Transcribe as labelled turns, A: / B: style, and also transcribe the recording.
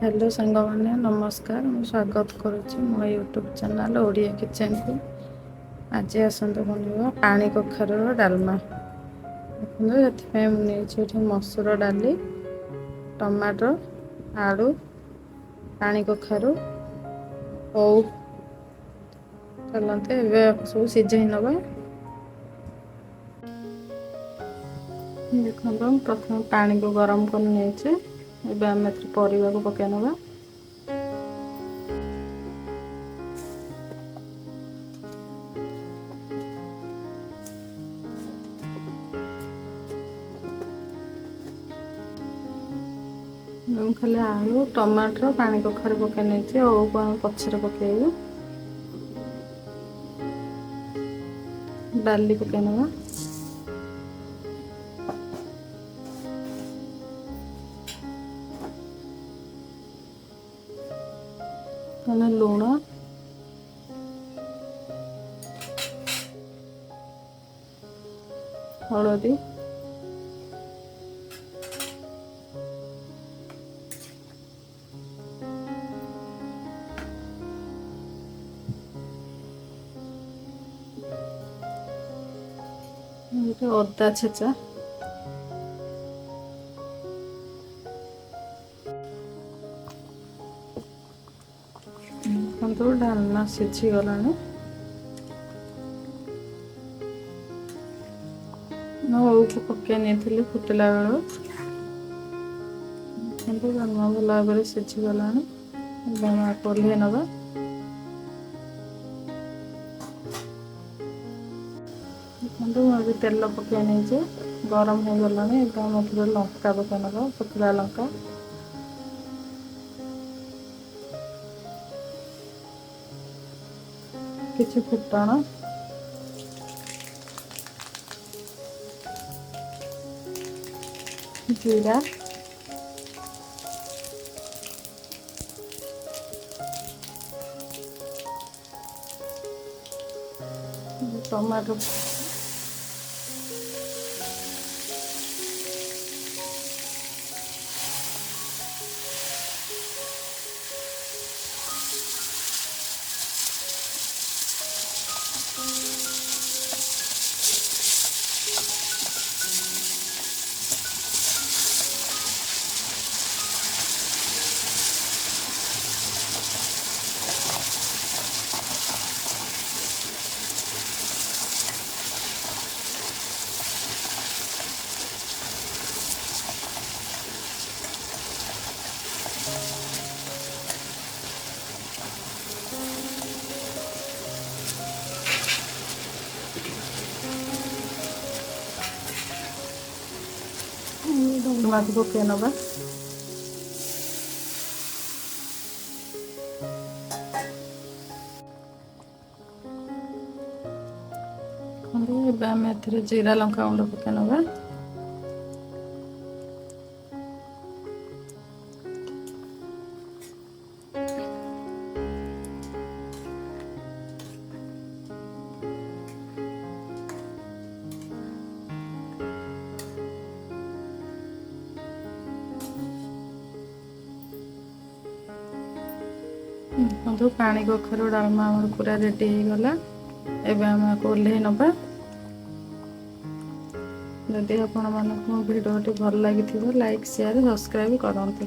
A: Hello सांग मैंने नमस्कार मैं स्वागत करुच्ची मो यूट्यूब चैनल ओडिया किचन को। आज आसतु बनवा पानी कखार डालमा। देखते मुझे मसूर डाली टमाटो आलू पानी कखारू चलते सब सीझे नवा। देखो प्रथम पानी को गरम कर परिवा को पकई नवा। खाली आलू टमाटर पानी कखारू पकई नहीं पचर पकईबू डाली पकई नवा। लुण हलदी अदा छेचा डालमा सीझी गला को पकई नहीं फुटला बेलू डालमा भल भाव सीझी गला ओल्हे नवा। देखो मुझे तेल पकई नहीं गरम हो गला लंका पकई नवा शुखला लंका किसी फुटण जीरा टमाटो डलमा को पकई नवा। आम जीरा लंका गुंड पकई नवा। पानी कखारू डालमा पूरा रेडी हो गला। एवं आम ओल्हे नवा। जदि आपण मानक भिडियो भल लगी लाइक शेयर सब्सक्राइब करते।